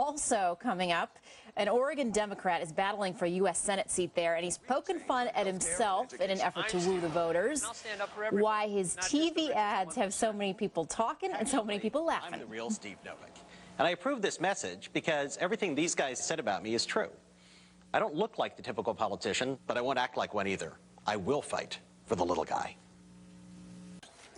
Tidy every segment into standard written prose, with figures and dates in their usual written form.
Also coming up, an Oregon Democrat is battling for a U.S. Senate seat there, and he's poking fun at himself in an effort to woo the voters. Why his TV ads have so many people talking and so many people laughing. I'm the real Steve Novick, and I approve this message because everything these guys said about me is true. I don't look like the typical politician, but I won't act like one either. I will fight for the little guy.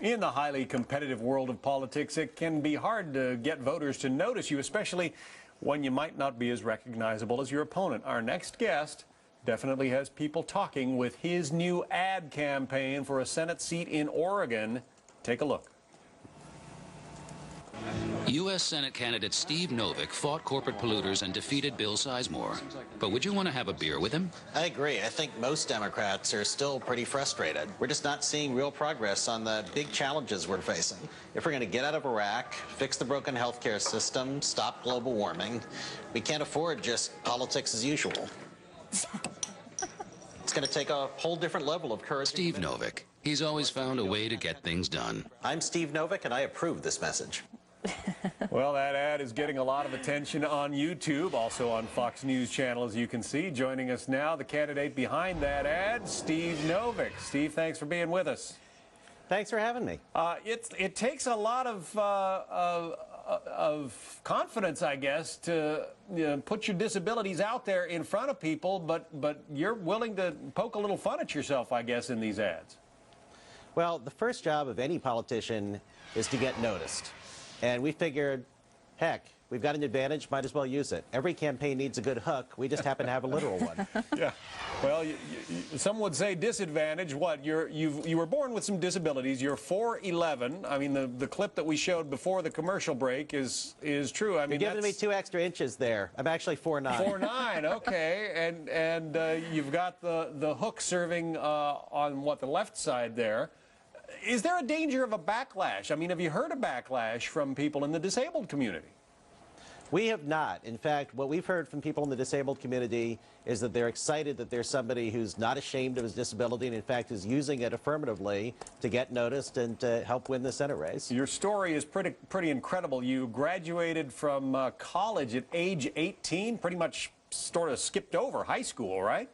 In the highly competitive world of politics, it can be hard to get voters to notice you, especially when you might not be as recognizable as your opponent. Our next guest definitely has people talking with his new ad campaign for a Senate seat in Oregon. Take a look. U.S. Senate candidate Steve Novick fought corporate polluters and defeated Bill Sizemore. But would you want to have a beer with him? I agree. I think most Democrats are still pretty frustrated. We're just not seeing real progress on the big challenges we're facing. If we're going to get out of Iraq, fix the broken healthcare system, stop global warming, we can't afford just politics as usual. It's going to take a whole different level of courage. Steve Novick. He's always found a way to get things done. I'm Steve Novick, and I approve this message. Well, that ad is getting a lot of attention on YouTube, also on Fox News Channel, as you can see. Joining us now, the candidate behind that ad, Steve Novick. Steve, thanks for being with us. Thanks for having me. It takes a lot of confidence, I guess, to put your disabilities out there in front of people, but you're willing to poke a little fun at yourself, I guess, in these ads. Well, the first job of any politician is to get noticed. And we figured, heck, we've got an advantage, might as well use it. Every campaign needs a good hook. We just happen to have a literal one. Yeah. Well, some would say disadvantage. What? You were born with some disabilities. You're 4'11". I mean, the clip that we showed before the commercial break is true. I mean, you're giving me 2 extra inches there. I'm actually 4'9". 4'9", okay. And you've got the hook serving on the left side there. Is there a danger of a backlash? I mean, have you heard a backlash from people in the disabled community? We have not. In fact, what we've heard from people in the disabled community is that they're excited that there's somebody who's not ashamed of his disability and, in fact, is using it affirmatively to get noticed and to help win the Senate race. Your story is pretty incredible. You graduated from college at age 18, pretty much sort of skipped over high school, right?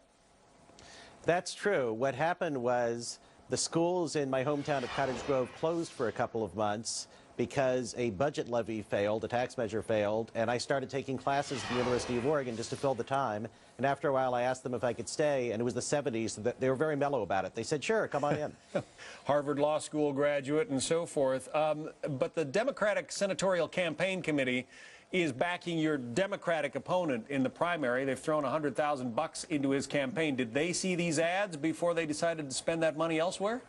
That's true. What happened was the schools in my hometown of Cottage Grove closed for a couple of months because a budget levy failed, a tax measure failed, and I started taking classes at the University of Oregon just to fill the time. And after a while, I asked them if I could stay, and it was the 70s. So they were very mellow about it. They said, sure, come on in. Harvard Law School graduate and so forth. But the Democratic Senatorial Campaign Committee is backing your Democratic opponent in the primary. They've thrown $100,000 into his campaign. Did they see these ads before they decided to spend that money elsewhere?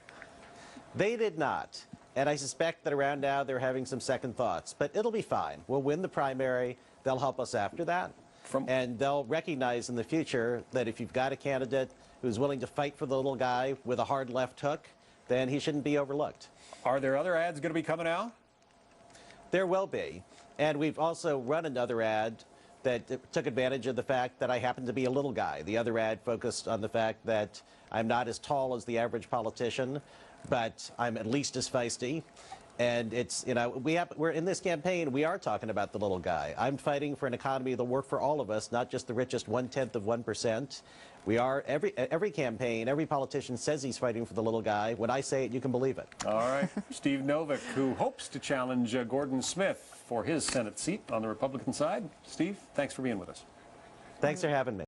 They did not. And I suspect that around now they're having some second thoughts. But it'll be fine. We'll win the primary. They'll help us after that. And they'll recognize in the future that if you've got a candidate who's willing to fight for the little guy with a hard left hook, then he shouldn't be overlooked. Are there other ads going to be coming out? There will be. And we've also run another ad that took advantage of the fact that I happen to be a little guy. The other ad focused on the fact that I'm not as tall as the average politician, but I'm at least as feisty. And it's, we're in this campaign, we are talking about the little guy. I'm fighting for an economy that'll work for all of us, not just the richest 1/10 of 1%. We are, every campaign, every politician says he's fighting for the little guy. When I say it, you can believe it. All right. Steve Novick, who hopes to challenge Gordon Smith for his Senate seat on the Republican side. Steve, thanks for being with us. Thanks for having me.